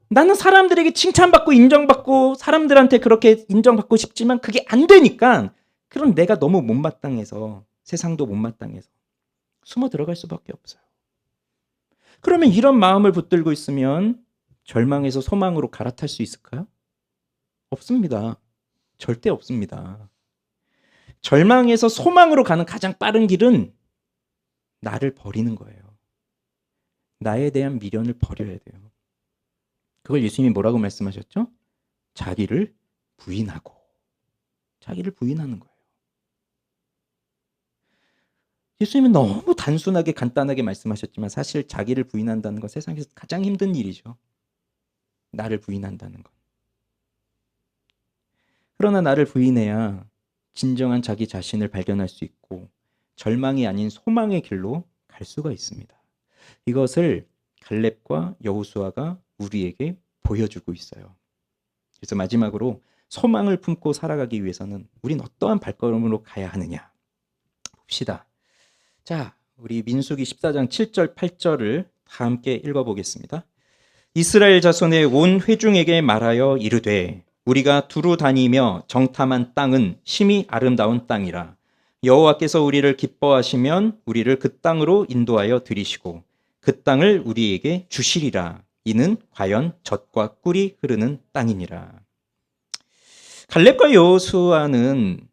나는 사람들에게 칭찬받고 인정받고 사람들한테 그렇게 인정받고 싶지만 그게 안 되니까 그럼 내가 너무 못마땅해서 세상도 못마땅해서 숨어 들어갈 수밖에 없어요. 그러면 이런 마음을 붙들고 있으면 절망에서 소망으로 갈아탈 수 있을까요? 없습니다. 절대 없습니다. 절망에서 소망으로 가는 가장 빠른 길은 나를 버리는 거예요. 나에 대한 미련을 버려야 돼요. 그걸 예수님이 뭐라고 말씀하셨죠? 자기를 부인하고. 자기를 부인하는 거예요. 예수님은 너무 단순하게 간단하게 말씀하셨지만 사실 자기를 부인한다는 건 세상에서 가장 힘든 일이죠. 나를 부인한다는 것. 그러나 나를 부인해야 진정한 자기 자신을 발견할 수 있고 절망이 아닌 소망의 길로 갈 수가 있습니다. 이것을 갈렙과 여호수아가 우리에게 보여주고 있어요. 그래서 마지막으로 소망을 품고 살아가기 위해서는 우린 어떠한 발걸음으로 가야 하느냐 봅시다. 자, 우리 민수기 14장 7절 8절을 다 함께 읽어보겠습니다. 이스라엘 자손의 온 회중에게 말하여 이르되 우리가 두루 다니며 정탐한 땅은 심히 아름다운 땅이라. 여호와께서 우리를 기뻐하시면 우리를 그 땅으로 인도하여 들이시고 그 땅을 우리에게 주시리라. 이는 과연 젖과 꿀이 흐르는 땅이니라. 갈렙과 여호수아는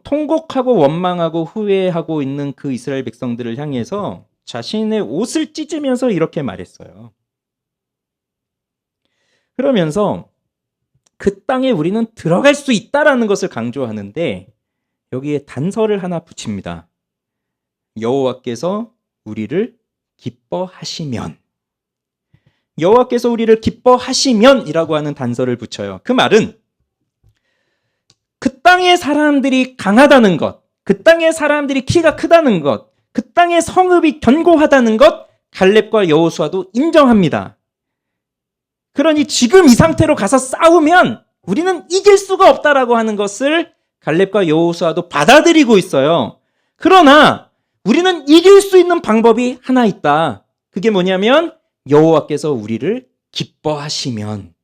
통곡하고 원망하고 후회하고 있는 그 이스라엘 백성들을 향해서 자신의 옷을 찢으면서 이렇게 말했어요. 그러면서 그 땅에 우리는 들어갈 수 있다라는 것을 강조하는데 여기에 단서를 하나 붙입니다. 여호와께서 우리를 기뻐하시면, 여호와께서 우리를 기뻐하시면이라고 하는 단서를 붙여요. 그 말은 그 땅의 사람들이 강하다는 것, 그 땅의 사람들이 키가 크다는 것, 그 땅의 성읍이 견고하다는 것 갈렙과 여호수아도 인정합니다. 그러니 지금 이 상태로 가서 싸우면 우리는 이길 수가 없다라고 하는 것을 갈렙과 여호수아도 받아들이고 있어요. 그러나 우리는 이길 수 있는 방법이 하나 있다. 그게 뭐냐면 여호와께서 우리를 기뻐하시면,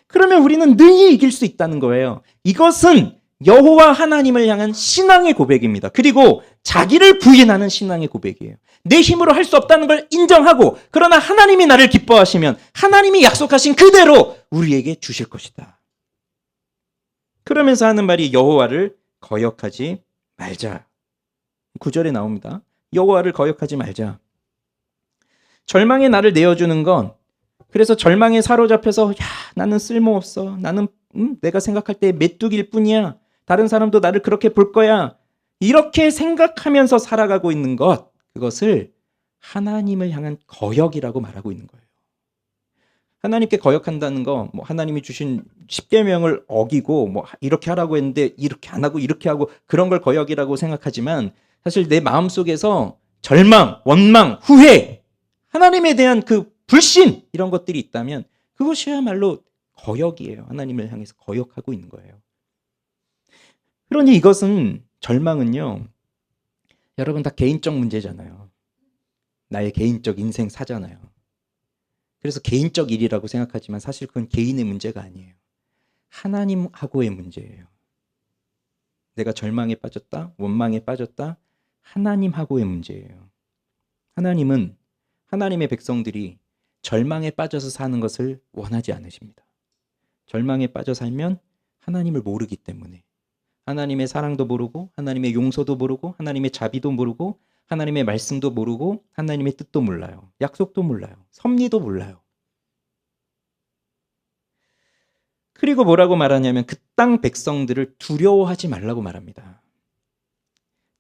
그러면 우리는 능히 이길 수 있다는 거예요. 이것은 여호와 하나님을 향한 신앙의 고백입니다. 그리고 자기를 부인하는 신앙의 고백이에요. 내 힘으로 할 수 없다는 걸 인정하고, 그러나 하나님이 나를 기뻐하시면 하나님이 약속하신 그대로 우리에게 주실 것이다. 그러면서 하는 말이 여호와를 거역하지 말자. 9절에 나옵니다. 여호와를 거역하지 말자. 절망에 나를 내어주는 건, 그래서 절망에 사로잡혀서 나는 쓸모없어, 나는 내가 생각할 때 메뚜기일 뿐이야, 다른 사람도 나를 그렇게 볼 거야, 이렇게 생각하면서 살아가고 있는 것, 그것을 하나님을 향한 거역이라고 말하고 있는 거예요. 하나님께 거역한다는 거, 하나님이 주신 10계명을 어기고 이렇게 하라고 했는데 이렇게 안 하고 이렇게 하고, 그런 걸 거역이라고 생각하지만 사실 내 마음속에서 절망, 원망, 후회, 하나님에 대한 그 불신, 이런 것들이 있다면 그것이야말로 거역이에요. 하나님을 향해서 거역하고 있는 거예요. 그러니 이것은, 절망은요, 여러분 다 개인적 문제잖아요. 나의 개인적 인생 사잖아요. 그래서 개인적 일이라고 생각하지만 사실 그건 개인의 문제가 아니에요. 하나님하고의 문제예요. 내가 절망에 빠졌다, 원망에 빠졌다, 하나님하고의 문제예요. 하나님은 하나님의 백성들이 절망에 빠져서 사는 것을 원하지 않으십니다. 절망에 빠져 살면 하나님을 모르기 때문에, 하나님의 사랑도 모르고, 하나님의 용서도 모르고, 하나님의 자비도 모르고, 하나님의 말씀도 모르고, 하나님의 뜻도 몰라요. 약속도 몰라요. 섭리도 몰라요. 그리고 뭐라고 말하냐면 그 땅 백성들을 두려워하지 말라고 말합니다.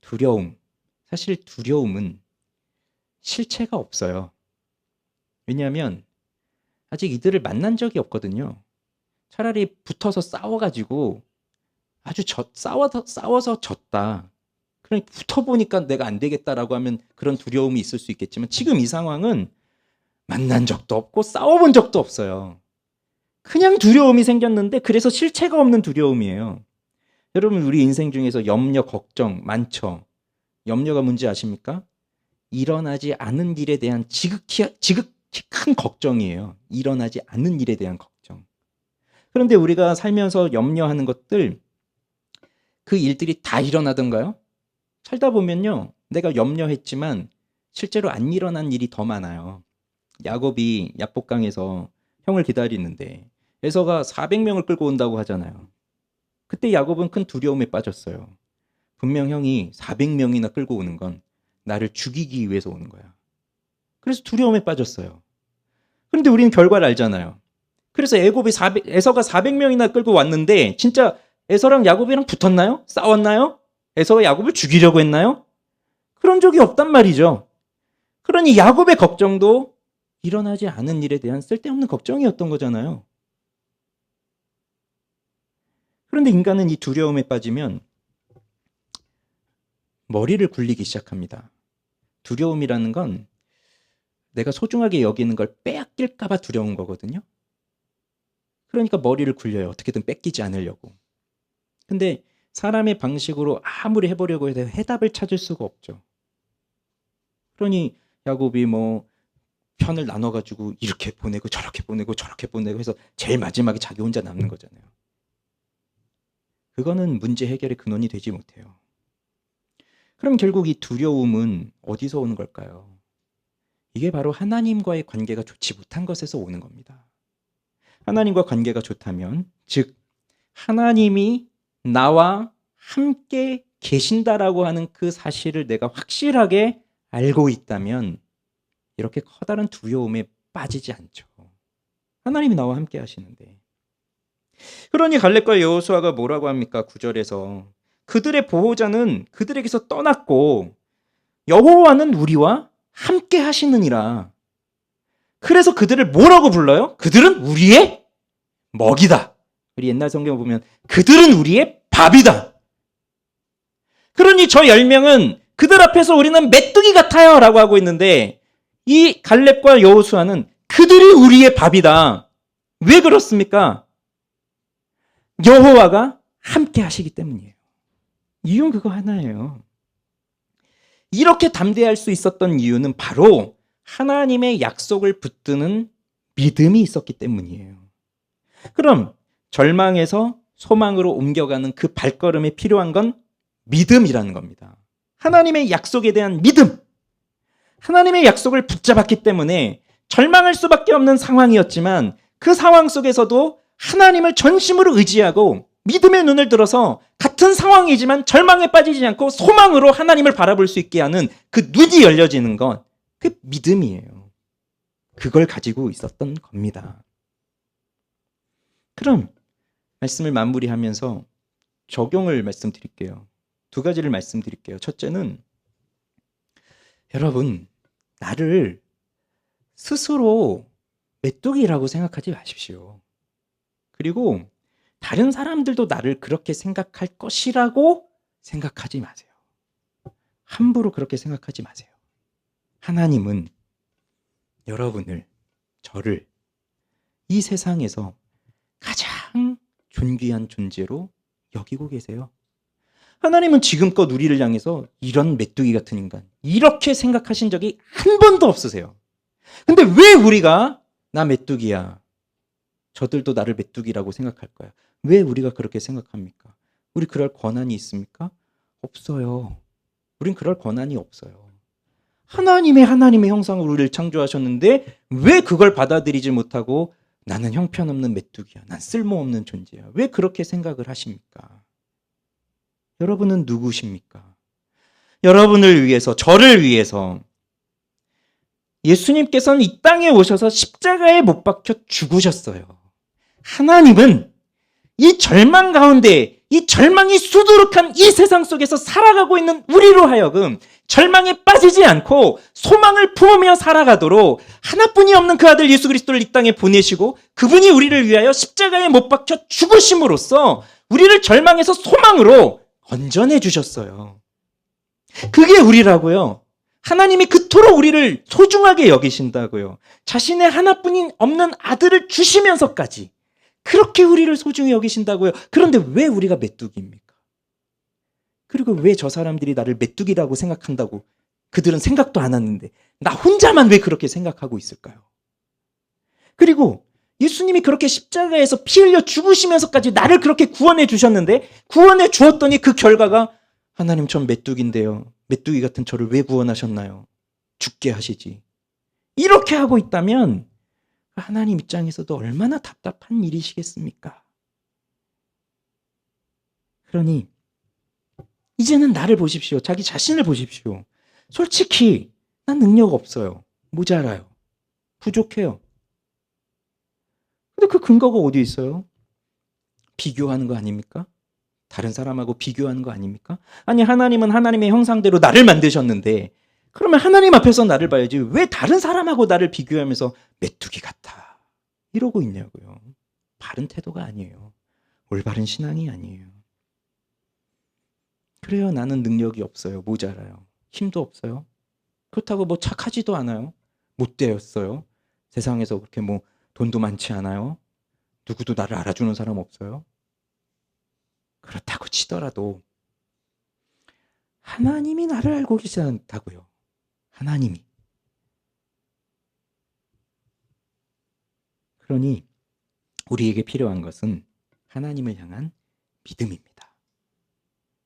두려움. 사실 두려움은 실체가 없어요. 왜냐하면 아직 이들을 만난 적이 없거든요. 차라리 붙어서 싸워가지고 아주 싸워서 졌다, 그러니까 붙어보니까 내가 안 되겠다라고 하면 그런 두려움이 있을 수 있겠지만, 지금 이 상황은 만난 적도 없고 싸워본 적도 없어요. 그냥 두려움이 생겼는데, 그래서 실체가 없는 두려움이에요. 여러분, 우리 인생 중에서 염려, 걱정 많죠. 염려가 뭔지 아십니까? 일어나지 않은 일에 대한 지극히 큰 걱정이에요. 일어나지 않은 일에 대한 걱정. 그런데 우리가 살면서 염려하는 것들, 그 일들이 다 일어나던가요? 살다 보면요, 내가 염려했지만 실제로 안 일어난 일이 더 많아요. 야곱이 야복강에서 형을 기다리는데 에서가 400명을 끌고 온다고 하잖아요. 그때 야곱은 큰 두려움에 빠졌어요. 분명 형이 400명이나 끌고 오는 건 나를 죽이기 위해서 오는 거야. 그래서 두려움에 빠졌어요. 그런데 우리는 결과를 알잖아요. 그래서 에서가 400명이나 끌고 왔는데 진짜 에서랑 야곱이랑 붙었나요? 싸웠나요? 에서가 야곱을 죽이려고 했나요? 그런 적이 없단 말이죠. 그러니 야곱의 걱정도 일어나지 않은 일에 대한 쓸데없는 걱정이었던 거잖아요. 그런데 인간은 이 두려움에 빠지면 머리를 굴리기 시작합니다. 두려움이라는 건 내가 소중하게 여기는 걸 빼앗길까 봐 두려운 거거든요. 그러니까 머리를 굴려요. 어떻게든 뺏기지 않으려고. 근데 사람의 방식으로 아무리 해보려고 해도 해답을 찾을 수가 없죠. 그러니 야곱이 편을 나눠가지고 이렇게 보내고 저렇게 보내고 저렇게 보내고 해서 제일 마지막에 자기 혼자 남는 거잖아요. 그거는 문제 해결의 근원이 되지 못해요. 그럼 결국 이 두려움은 어디서 오는 걸까요? 이게 바로 하나님과의 관계가 좋지 못한 것에서 오는 겁니다. 하나님과 관계가 좋다면, 즉 하나님이 나와 함께 계신다라고 하는 그 사실을 내가 확실하게 알고 있다면 이렇게 커다란 두려움에 빠지지 않죠. 하나님이 나와 함께 하시는데. 그러니 갈렙과 여호수아가 뭐라고 합니까? 9절에서 그들의 보호자는 그들에게서 떠났고 여호와는 우리와 함께 하시느니라. 그래서 그들을 뭐라고 불러요? 그들은 우리의 먹이다. 우리 옛날 성경 보면 그들은 우리의 밥이다. 그러니 저 10명은 그들 앞에서 우리는 메뚜기 같아요 라고 하고 있는데 이 갈렙과 여호수아는 그들이 우리의 밥이다. 왜 그렇습니까? 여호와가 함께 하시기 때문이에요. 이유는 그거 하나예요. 이렇게 담대할 수 있었던 이유는 바로 하나님의 약속을 붙드는 믿음이 있었기 때문이에요. 그럼 절망에서 소망으로 옮겨가는 그 발걸음에 필요한 건 믿음이라는 겁니다. 하나님의 약속에 대한 믿음. 하나님의 약속을 붙잡았기 때문에 절망할 수밖에 없는 상황이었지만 그 상황 속에서도 하나님을 전심으로 의지하고 믿음의 눈을 들어서 같은 상황이지만 절망에 빠지지 않고 소망으로 하나님을 바라볼 수 있게 하는 그 눈이 열려지는 것, 그 믿음이에요. 그걸 가지고 있었던 겁니다. 그럼 말씀을 마무리하면서 적용을 말씀드릴게요. 2가지를 말씀드릴게요. 첫째는 여러분, 나를 스스로 메뚜기라고 생각하지 마십시오. 그리고 다른 사람들도 나를 그렇게 생각할 것이라고 생각하지 마세요. 함부로 그렇게 생각하지 마세요. 하나님은 여러분을, 저를 이 세상에서 가장 존귀한 존재로 여기고 계세요. 하나님은 지금껏 우리를 향해서 이런 메뚜기 같은 인간, 이렇게 생각하신 적이 한 번도 없으세요. 근데 왜 우리가 나 메뚜기야, 저들도 나를 메뚜기라고 생각할 거야? 왜 우리가 그렇게 생각합니까? 우리 그럴 권한이 있습니까? 없어요. 우린 그럴 권한이 없어요. 하나님의 형상으로 우리를 창조하셨는데 왜 그걸 받아들이지 못하고 나는 형편없는 메뚜기야, 난 쓸모없는 존재야, 왜 그렇게 생각을 하십니까? 여러분은 누구십니까? 여러분을 위해서, 저를 위해서 예수님께서는 이 땅에 오셔서 십자가에 못 박혀 죽으셨어요. 하나님은 이 절망 가운데, 이 절망이 수두룩한 이 세상 속에서 살아가고 있는 우리로 하여금 절망에 빠지지 않고 소망을 품으며 살아가도록 하나뿐이 없는 그 아들 예수 그리스도를 이 땅에 보내시고 그분이 우리를 위하여 십자가에 못 박혀 죽으심으로써 우리를 절망에서 소망으로 건져내 주셨어요. 그게 우리라고요. 하나님이 그토록 우리를 소중하게 여기신다고요. 자신의 하나뿐인 없는 아들을 주시면서까지 그렇게 우리를 소중히 여기신다고요. 그런데 왜 우리가 메뚜기입니까? 그리고 왜 저 사람들이 나를 메뚜기라고 생각한다고 그들은 생각도 안 하는데 나 혼자만 왜 그렇게 생각하고 있을까요? 그리고 예수님이 그렇게 십자가에서 피 흘려 죽으시면서까지 나를 그렇게 구원해 주셨는데 구원해 주었더니 그 결과가 하나님 전 메뚜기인데요. 메뚜기 같은 저를 왜 구원하셨나요? 죽게 하시지. 이렇게 하고 있다면 하나님 입장에서도 얼마나 답답한 일이시겠습니까? 그러니 이제는 나를 보십시오. 자기 자신을 보십시오. 솔직히 난 능력 없어요. 모자라요. 부족해요. 근데 그 근거가 어디 있어요? 비교하는 거 아닙니까? 다른 사람하고 비교하는 거 아닙니까? 아니, 하나님은 하나님의 형상대로 나를 만드셨는데 그러면 하나님 앞에서 나를 봐야지 왜 다른 사람하고 나를 비교하면서 메뚜기 같아 이러고 있냐고요. 바른 태도가 아니에요. 올바른 신앙이 아니에요. 그래요. 나는 능력이 없어요. 모자라요. 힘도 없어요. 그렇다고 뭐 착하지도 않아요. 못 되었어요. 세상에서 그렇게 뭐 돈도 많지 않아요. 누구도 나를 알아주는 사람 없어요. 그렇다고 치더라도 하나님이 나를 알고 계시다고요. 하나님이. 그러니 우리에게 필요한 것은 하나님을 향한 믿음입니다.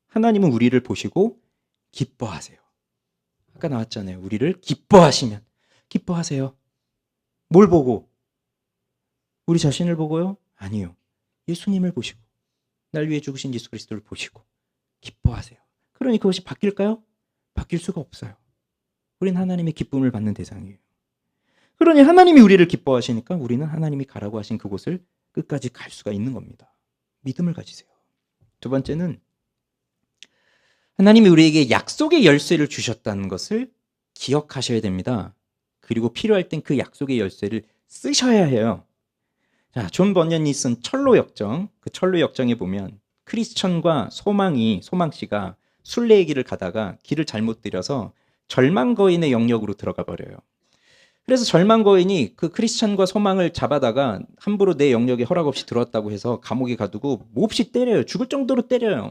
하나님은 우리를 보시고 기뻐하세요. 아까 나왔잖아요. 우리를 기뻐하시면. 기뻐하세요. 뭘 보고? 우리 자신을 보고요? 아니요. 예수님을 보시고 날 위해 죽으신 예수 그리스도를 보시고 기뻐하세요. 그러니 그것이 바뀔까요? 바뀔 수가 없어요. 우린 하나님의 기쁨을 받는 대상이에요. 그러니 하나님이 우리를 기뻐하시니까 우리는 하나님이 가라고 하신 그곳을 끝까지 갈 수가 있는 겁니다. 믿음을 가지세요. 두 번째는 하나님이 우리에게 약속의 열쇠를 주셨다는 것을 기억하셔야 됩니다. 그리고 필요할 땐 그 약속의 열쇠를 쓰셔야 해요. 자, 존 버년이 쓴 철로 역정, 그 철로 역정에 보면 크리스천과 소망씨가 순례의 길을 가다가 길을 잘못 들여서 절망거인의 영역으로 들어가 버려요. 그래서 절망거인이 그 크리스천과 소망을 잡아다가 함부로 내 영역에 허락 없이 들어왔다고 해서 감옥에 가두고 몹시 때려요. 죽을 정도로 때려요.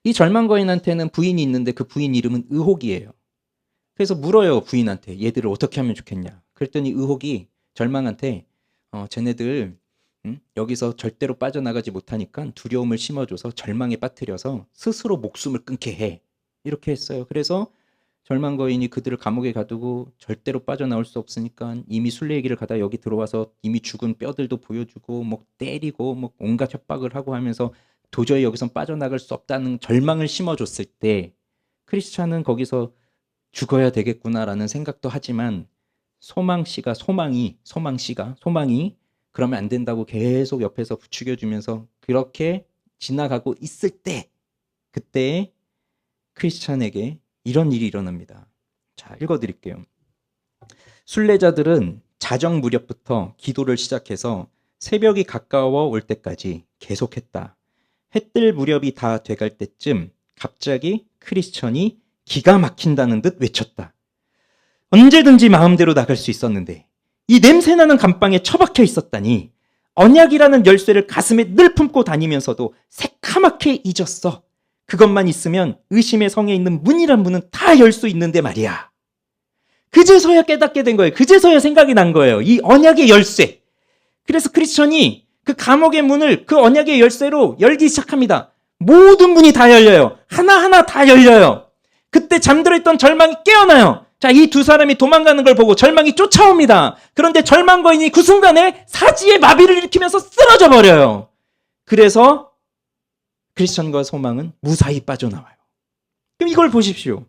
이 절망거인한테는 부인이 있는데 그 부인 이름은 의혹이에요. 그래서 물어요, 부인한테. 얘들을 어떻게 하면 좋겠냐. 그랬더니 의혹이 절망한테 쟤네들 여기서 절대로 빠져나가지 못하니까 두려움을 심어줘서 절망에 빠뜨려서 스스로 목숨을 끊게 해. 이렇게 했어요. 그래서 절망거인이 그들을 감옥에 가두고 절대로 빠져나올 수 없으니까 이미 순례의 길을 가다 여기 들어와서 이미 죽은 뼈들도 보여주고 뭐 때리고 뭐 온갖 협박을 하고 하면서 도저히 여기선 빠져나갈 수 없다는 절망을 심어줬을 때 크리스찬은 거기서 죽어야 되겠구나라는 생각도 하지만 소망이 그러면 안 된다고 계속 옆에서 부추겨주면서 그렇게 지나가고 있을 때 그때 크리스찬에게 이런 일이 일어납니다. 자, 읽어드릴게요. 순례자들은 자정 무렵부터 기도를 시작해서 새벽이 가까워 올 때까지 계속했다. 해 뜰 무렵이 다 돼갈 때쯤 갑자기 크리스천이 기가 막힌다는 듯 외쳤다. 언제든지 마음대로 나갈 수 있었는데 이 냄새나는 감방에 처박혀 있었다니 언약이라는 열쇠를 가슴에 늘 품고 다니면서도 새카맣게 잊었어. 그것만 있으면 의심의 성에 있는 문이란 문은 다 열 수 있는데 말이야. 그제서야 깨닫게 된 거예요. 그제서야 생각이 난 거예요. 이 언약의 열쇠. 그래서 크리스천이 그 감옥의 문을 그 언약의 열쇠로 열기 시작합니다. 모든 문이 다 열려요. 하나하나 다 열려요. 그때 잠들어 있던 절망이 깨어나요. 자, 이 두 사람이 도망가는 걸 보고 절망이 쫓아옵니다. 그런데 절망거인이 그 순간에 사지의 마비를 일으키면서 쓰러져 버려요. 그래서 크리스천과 소망은 무사히 빠져나와요. 그럼 이걸 보십시오.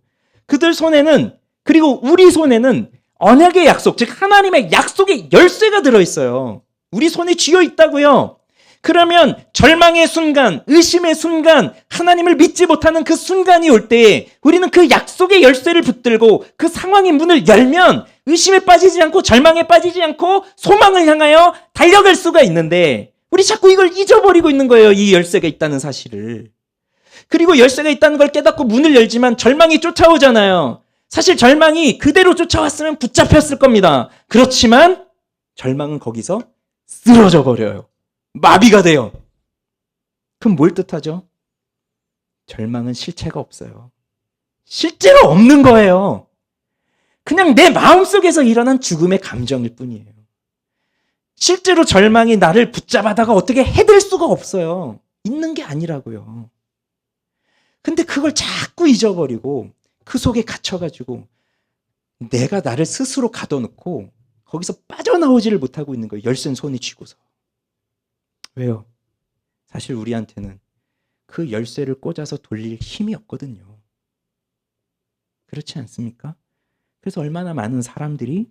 그들 손에는, 그리고 우리 손에는 언약의 약속, 즉 하나님의 약속의 열쇠가 들어있어요. 우리 손에 쥐어 있다고요. 그러면 절망의 순간, 의심의 순간, 하나님을 믿지 못하는 그 순간이 올 때 우리는 그 약속의 열쇠를 붙들고 그 상황의 문을 열면 의심에 빠지지 않고 절망에 빠지지 않고 소망을 향하여 달려갈 수가 있는데 우리 자꾸 이걸 잊어버리고 있는 거예요. 이 열쇠가 있다는 사실을. 그리고 열쇠가 있다는 걸 깨닫고 문을 열지만 절망이 쫓아오잖아요. 사실 절망이 그대로 쫓아왔으면 붙잡혔을 겁니다. 그렇지만 절망은 거기서 쓰러져 버려요. 마비가 돼요. 그럼 뭘 뜻하죠? 절망은 실체가 없어요. 실제로 없는 거예요. 그냥 내 마음속에서 일어난 죽음의 감정일 뿐이에요. 실제로 절망이 나를 붙잡아다가 어떻게 해댈 수가 없어요. 있는 게 아니라고요. 근데 그걸 자꾸 잊어버리고 그 속에 갇혀가지고 내가 나를 스스로 가둬놓고 거기서 빠져나오지를 못하고 있는 거예요. 열쇠는 손에 쥐고서. 왜요? 사실 우리한테는 그 열쇠를 꽂아서 돌릴 힘이 없거든요. 그렇지 않습니까? 그래서 얼마나 많은 사람들이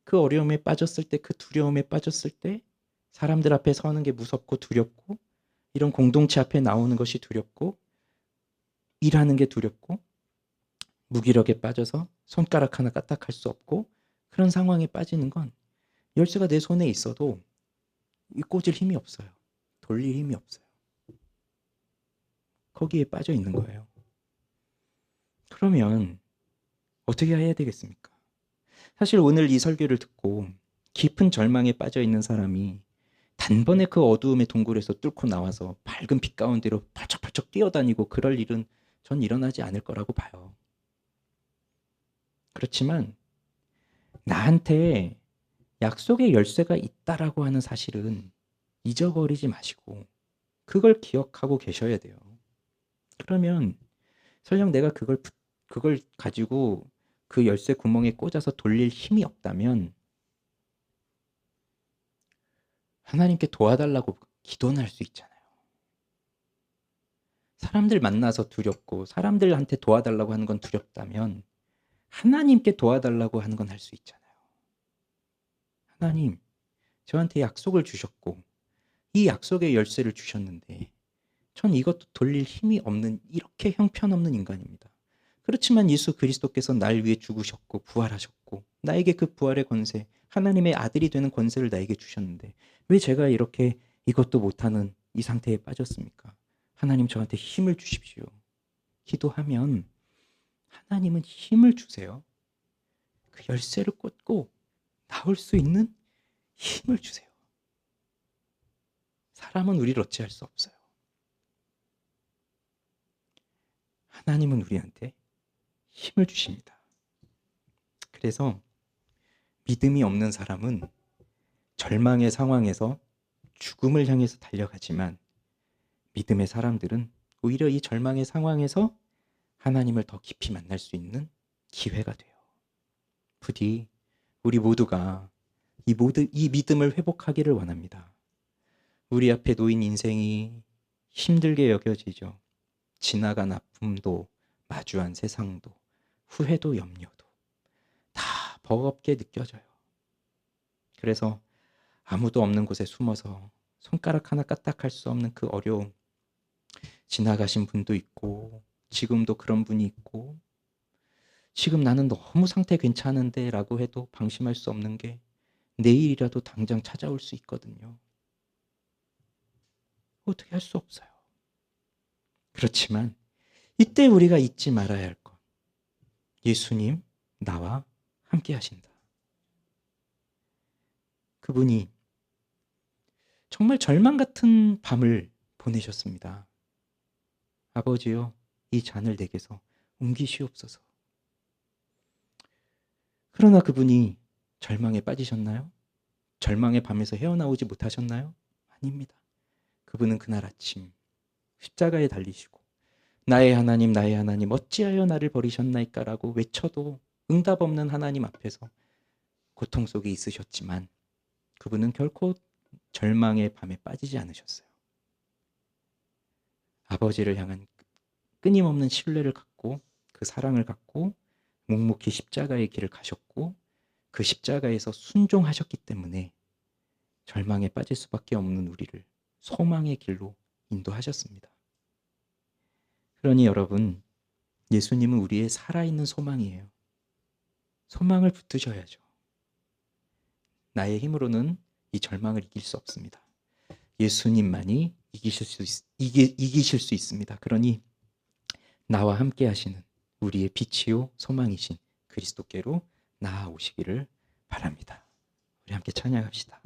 그 어려움에 빠졌을 때, 그 두려움에 빠졌을 때 사람들 앞에 서는 게 무섭고 두렵고 이런 공동체 앞에 나오는 것이 두렵고 일하는 게 두렵고 무기력에 빠져서 손가락 하나 까딱할 수 없고 그런 상황에 빠지는 건 열쇠가 내 손에 있어도 이 꽂을 힘이 없어요. 돌릴 힘이 없어요. 거기에 빠져 있는 거예요. 그러면 어떻게 해야 되겠습니까? 사실 오늘 이 설교를 듣고 깊은 절망에 빠져 있는 사람이 단번에 그 어두움의 동굴에서 뚫고 나와서 밝은 빛 가운데로 펄쩍펄쩍 뛰어다니고 그럴 일은 전 일어나지 않을 거라고 봐요. 그렇지만 나한테 약속의 열쇠가 있다라고 하는 사실은 잊어버리지 마시고 그걸 기억하고 계셔야 돼요. 그러면 설령 내가 그걸 가지고 그 열쇠 구멍에 꽂아서 돌릴 힘이 없다면 하나님께 도와달라고 기도는 할 수 있잖아요. 사람들 만나서 두렵고 사람들한테 도와달라고 하는 건 두렵다면 하나님께 도와달라고 하는 건 할 수 있잖아요. 하나님, 저한테 약속을 주셨고 이 약속의 열쇠를 주셨는데 전 이것도 돌릴 힘이 없는 이렇게 형편없는 인간입니다. 그렇지만 예수 그리스도께서 날 위해 죽으셨고 부활하셨고 나에게 그 부활의 권세, 하나님의 아들이 되는 권세를 나에게 주셨는데 왜 제가 이렇게 이것도 못하는 이 상태에 빠졌습니까? 하나님 저한테 힘을 주십시오. 기도하면 하나님은 힘을 주세요. 그 열쇠를 꽂고 나올 수 있는 힘을 주세요. 사람은 우리를 어찌할 수 없어요. 하나님은 우리한테 힘을 주십니다. 그래서 믿음이 없는 사람은 절망의 상황에서 죽음을 향해서 달려가지만 믿음의 사람들은 오히려 이 절망의 상황에서 하나님을 더 깊이 만날 수 있는 기회가 돼요. 부디 우리 모두가 이 믿음을 회복하기를 원합니다. 우리 앞에 놓인 인생이 힘들게 여겨지죠. 지나간 아픔도 마주한 세상도 후회도 염려도 다 버겁게 느껴져요. 그래서 아무도 없는 곳에 숨어서 손가락 하나 까딱할 수 없는 그 어려움, 지나가신 분도 있고 지금도 그런 분이 있고 지금 나는 너무 상태 괜찮은데 라고 해도 방심할 수 없는 게 내일이라도 당장 찾아올 수 있거든요. 어떻게 할 수 없어요. 그렇지만 이때 우리가 잊지 말아야 할 것. 예수님 나와 함께 하신다. 그분이 정말 절망 같은 밤을 보내셨습니다. 아버지여 이 잔을 내게서 옮기시옵소서. 그러나 그분이 절망에 빠지셨나요? 절망의 밤에서 헤어나오지 못하셨나요? 아닙니다. 그분은 그날 아침 십자가에 달리시고 나의 하나님 어찌하여 나를 버리셨나이까 라고 외쳐도 응답 없는 하나님 앞에서 고통 속에 있으셨지만 그분은 결코 절망의 밤에 빠지지 않으셨어요. 아버지를 향한 끊임없는 신뢰를 갖고 그 사랑을 갖고 묵묵히 십자가의 길을 가셨고 그 십자가에서 순종하셨기 때문에 절망에 빠질 수밖에 없는 우리를 소망의 길로 인도하셨습니다. 그러니 여러분, 예수님은 우리의 살아있는 소망이에요. 소망을 붙드셔야죠. 나의 힘으로는 이 절망을 이길 수 없습니다. 예수님만이 이기실 수 있습니다. 그러니 나와 함께 하시는 우리의 빛이요 소망이신 그리스도께로 나아오시기를 바랍니다. 우리 함께 찬양합시다.